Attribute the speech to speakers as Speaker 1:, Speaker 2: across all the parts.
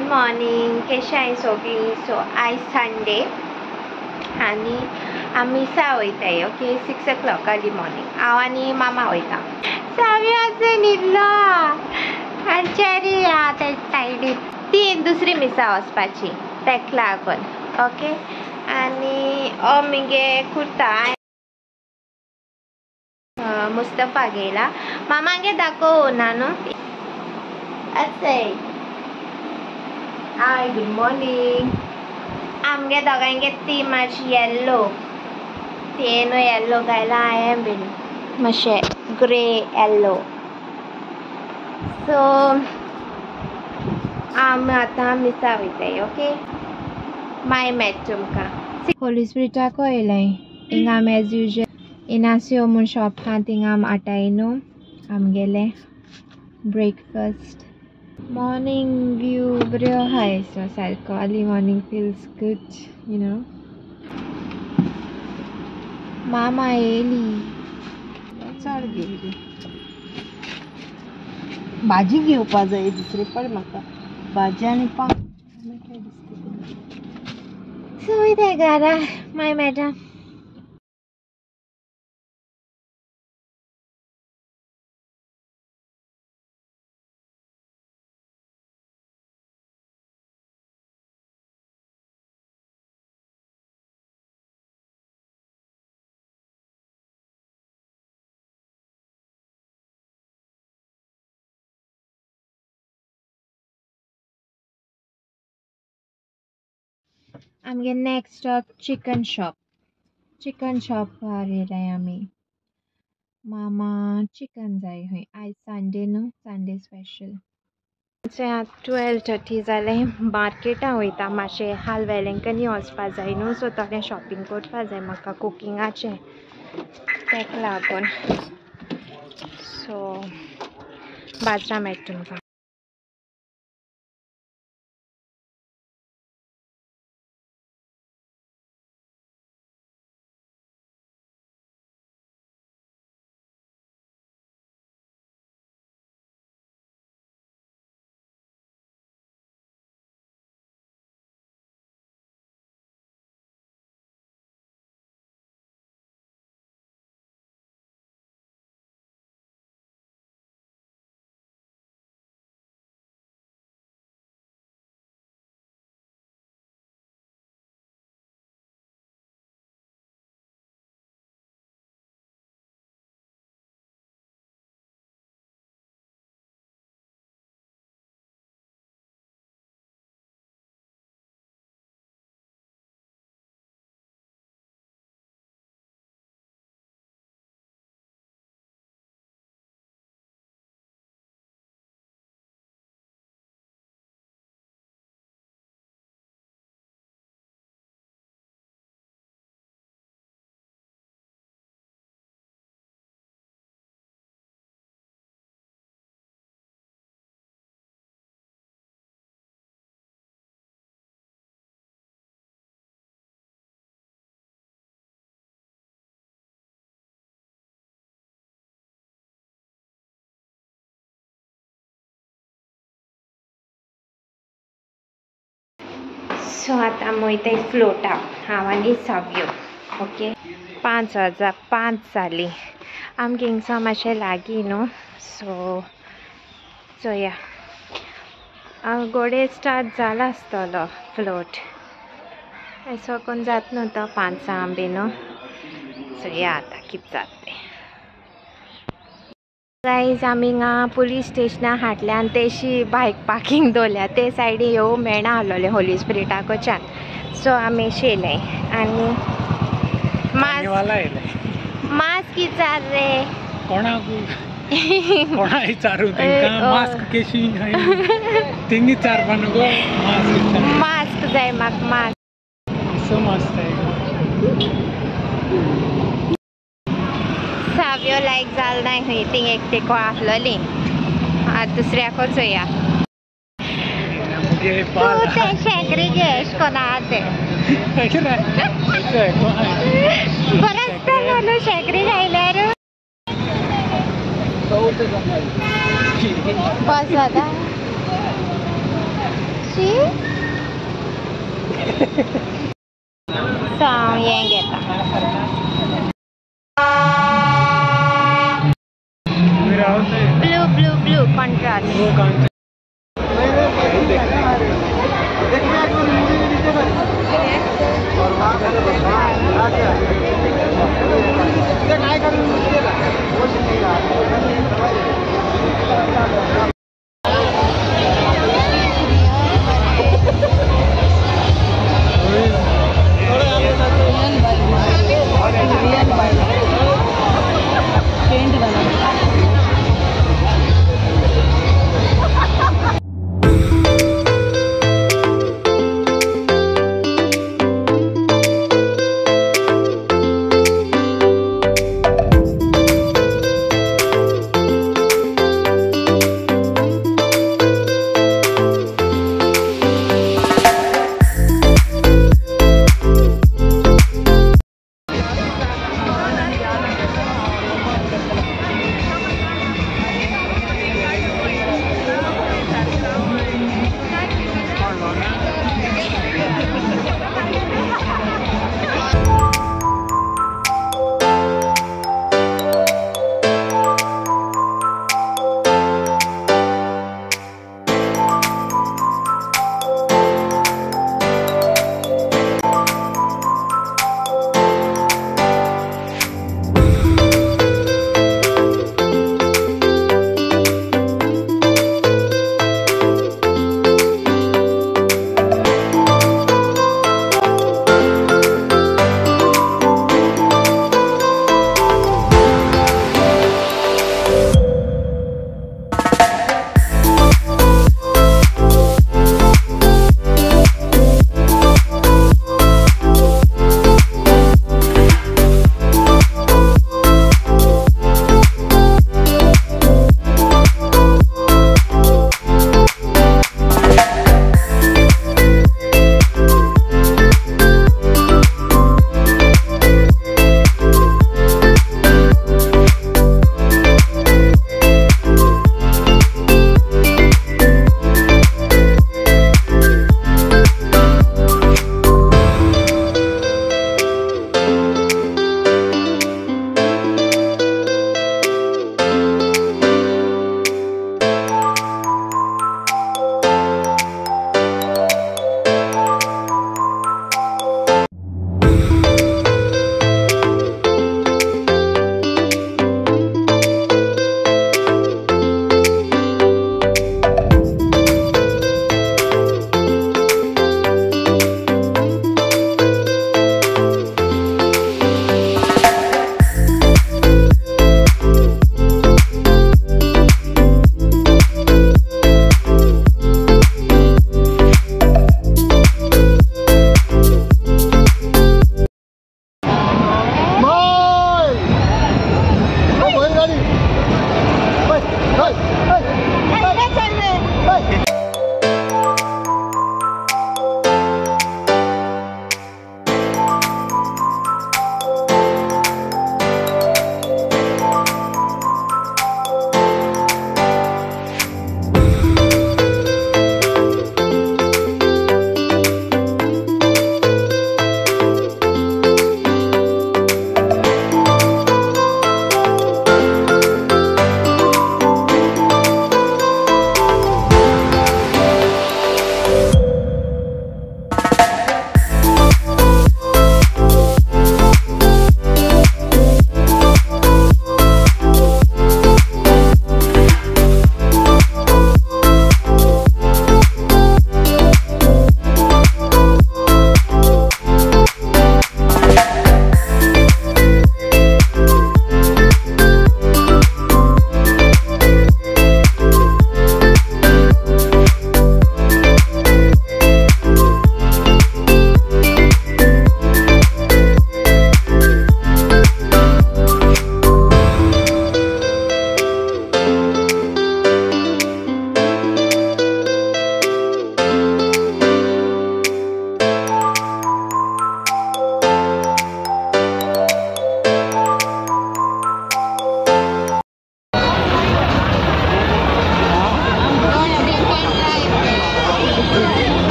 Speaker 1: Good morning, कशी आहे सगळी? सो आयज संडे आनी आमी वयताय ओके 6 o'clock अर्ली मॉर्निंग. हांव आनी मामा वयता. सावी आसा न्हिदलो आनी चेरी आहा सायडीन. ती दुसरी मिसा वचपाची तेका लागून ओके. आनी हो मगे कुर्ता मुस्तफा गेला. मामागे दाखोव ना न्हू. असय हाय गुड मॉर्निंग. आमगे दोगांगे ती मातशी येल्लो तेनो येल्लो घायला हांवें बीन मातशें ग्रे येल्लो. सो आमी आतां मिसा वयताय ओके. मागीर मेळटा तुमकां. होली स्पिरिटाक येयलाय हिंगा आमी एज युजल इनासियो म्हूण शॉप आहा थिंगा आमी आटाय न्हू. आमगेले ब्रेकफास्ट मॉर्निंग व्यू बरो आहाय सो सारको. Early morning feels good you know. मामा येयली चड गेली.
Speaker 2: भाजी घेवपा जाय दुसरे पड म्हाका भाजी आनी पाव.
Speaker 1: सो वयताय घरा मागीर मेळटा. आमगे नेक्स्ट स्टॉप चिकन शॉपार येयलाय आमी. मामा चिकन जाय खंय. आयज संडे न्हू, संडे स्पेशल. 12:30 जाले. मार्केटां वयता मातशें हालवेलेंकनी वचपा जाय न्हू. सो थोडें शॉपिंग करपा जाय म्हाका कुकिंगाचें तेका लागून. सो बाजरां मेळटा तुमकां. सो आतां आमी वयताय फ्लोटा हांव आनी सावियो ओके. 5 जालीं. आमगे हिंगसा मातशें लागीं न्हू. सो चोया गोडे स्टार्ट जाला आसतलो फ्लोट. एसो कोन्न जात न्हू तो 5 बी न्हू. चोया आतां कितें जाता तें. गायज आमी हिंगा पुलीस स्टेशना हाटल्यान तेशी बायक पार्किंग दवरल्या ते सायडी येवं मेळना आसलोलें होली स्पिरिटाकोच्यान. सो आमी येयले आनी मास्क विचार रे
Speaker 2: कोणाक विचारू तेंकां मास्क केशी तेंगी विचारपा न्हू.
Speaker 1: मास्क जाय म्हाका. मास्क
Speaker 2: सो मस्त
Speaker 1: सावियो लायक जाल नाय खंय थिंग एकटेको आसलोली. आतां दुसऱ्याको चोया. तूं तें शेगरी घे एश कोन्न आहा तें बरें आसता न्हू शेगरी घायल्यार. बस जाता. ची सो हांव हें घेता ब्लू ब्लू ब्लू कॉन्ट्रास्ट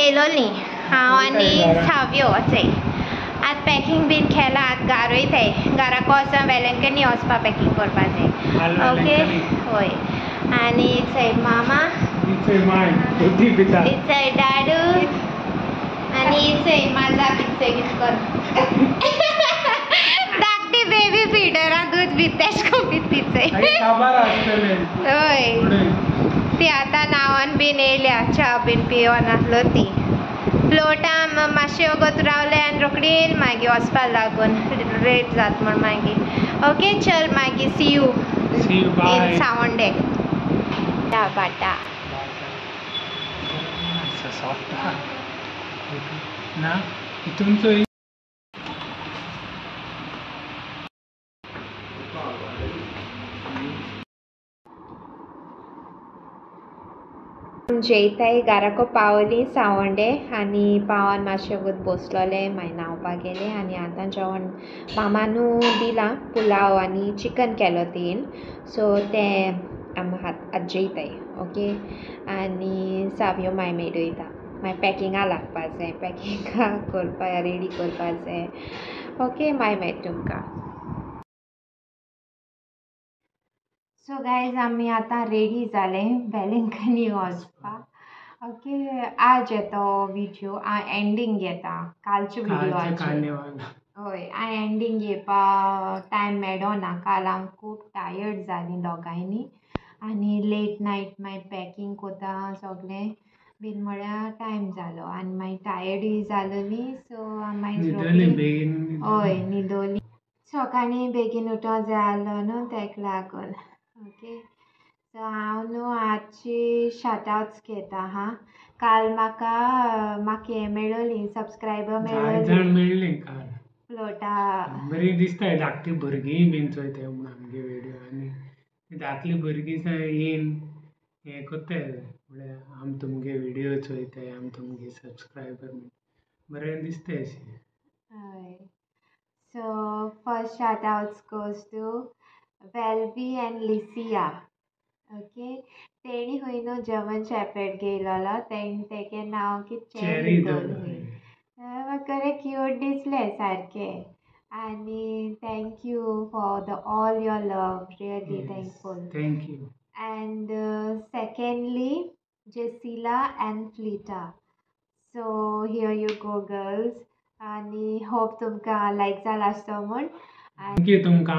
Speaker 1: येयलोली हांव आनी साव्यो वचय आज पॅकींग बीन केला आज घरा वयताय घराक वचोन वेलंकनी वचपा पॅकींग करपा जाय ओके हय आनी थंय मामा थंय डाडू आनी थंय माझा पिच्चे कितें कर धाकटी बेबी फिडरा दूध बीत तेश को बीत पिच्चे हय ती आतां नांवान बीन येयल्या च्या बीन पियोन आसलो ती फ्लोटा मातशें वगत रावलें आनी रोखडीन मागीर वचपा लागून लेट जात म्हण मागीर ओके चल मागीर सी यू इन सावंडे बाटा
Speaker 3: ना तुमचो
Speaker 1: जेयताय घराको पावली सावंडे आनी पावन मातशें वगत बसलोलें मागीर न्हांवपाक गेलें आनी आतां जेवण मामानू दिलां पुलाव आनी चिकन केलो तेन सो तें आतां जेयताय ओके आनी सावयो मागीर मेळयता मागीर पॅकिंगा लागपा जाय पॅकिंगा करपा रेडी करपा जाय ओके मागीर मेळटा तुमकां सो गायज आमी आतां रेडी जाले वेलंकनी वचपाक ओके आज येतो विडियो हांव एंडींग घेता कालचे विडियोचे हय हांव एंडींग घेवपा टायम मेळो ना काल हांव खूब टायर्ड जालीं दोगांयनी आनी लेट नायट मागीर पॅकींग कोता सगळें बीन म्हळ्यार टायम जालो आनी मागीर टायर्डूय जालोली सो मागीर हय न्हिदोली सकाळीं बेगीन उठों जाय आसलो न्हू तेका लागून ओके सो हांव न्हू आजची शाउटआउट्स घेता हा काल म्हाका हें मेळ्ळोली सबस्क्रायबर
Speaker 3: मेळ्ळी काल
Speaker 1: फ्लोटा
Speaker 3: बरी दिसताय धाकटी भुरगीं बीन चोयताय म्हूण आमगे व्हिडिओ आनी धाकली भुरगीं येन हें कोत्ताय म्हळ्यार आमी तुमगे व्हिडिओ चोयताय आमी तुमगे सबस्क्रायबर बरें दिसताय अशें
Speaker 1: हय so first shoutouts goes to Welvy and Licia okay तेणी खंय न्हू जर्मन शेफर्ड घेयलोलो तेगे नांव कितें चेरी दवरलें म्हाका बरें क्यूट दिसलें सारकें आनी thank you for the all your love really thankful
Speaker 3: thank you
Speaker 1: and secondly Jessila and Flita so here you go girls आनी होप तुमकां लायक जाला आसतो म्हूण
Speaker 3: थँक यू तुमकां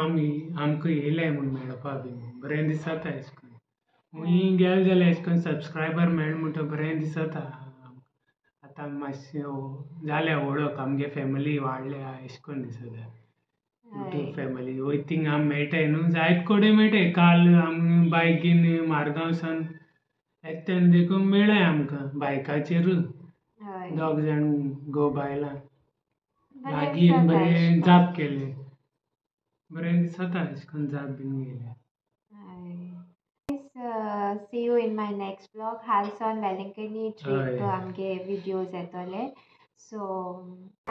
Speaker 3: आमकां येयलें म्हूण मेळपा बीन बरें दिसता अशें करून खूंय गेले जाल्यार अशें करून सबस्क्रायबर मेळ्ळे म्हणटा बरें दिसता आतां मातशें जाल्या वळख आमगे फॅमिली वाडल्या अशें करून दिसता यूट्यूब फॅमिली वय थिंग आमी मेळटाय न्हू जायत कोडे मेळटाय काल आमी बायकीन मारगांव सावन एकट्यान देखून मेळ्ळाय आमकां बायकाचेरूच दोग जाण घोव बायलां लागीं बरें जाप केलें बरें दिसता अशें करून जाप बीन गेल्या
Speaker 1: see you in my next blog हालसोन वेलंकनी ट्रीप आमगे विडियोज येतोले सो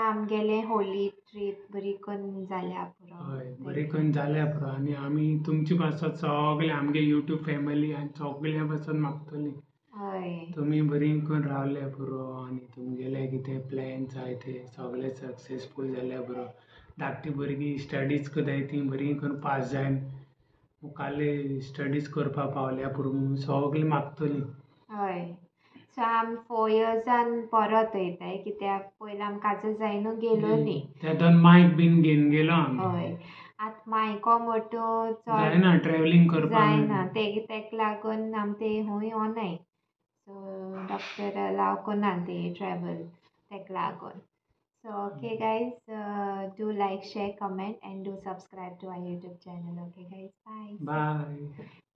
Speaker 1: आमगेलें होली ट्रीप बरी करून जाल्या पुरो
Speaker 3: हय बरी करून जाल्या पुरो आनी आमी तुमचे पासत सगळे आमगे यूट्यूब फॅमिली आनी सगळे पासून मागतली
Speaker 1: हय
Speaker 3: तुमी बरी करून रावले पुरो आनी तुमगेले कितें प्लॅन्स आहाय ते सगळे सक्सेसफूल जाल्या पुरो धाकटी भुरगीं स्टडीज कोताय ती बरी करून पास जायन मुखाल्ले स्टडीज करपा पावल्या पुरो सगळे मागतली
Speaker 1: हय सो आमी 4 इयर्सान परत वयताय कित्याक पयलीं आमकां काजू जायनू गेलोली
Speaker 3: तेदोन मायक बीन घेवन गेलो आमी
Speaker 1: हय आतां मायको मोटो
Speaker 3: जायना ट्रॅव्हलिंग करपाक
Speaker 1: जायना तेका लागून आमी ते हूंय ओनाय सो डॉक्टर अलाव कोना ते ट्रॅवल तेका लागून so okay guys do like share comment and do subscribe to our YouTube channel okay guys bye
Speaker 3: bye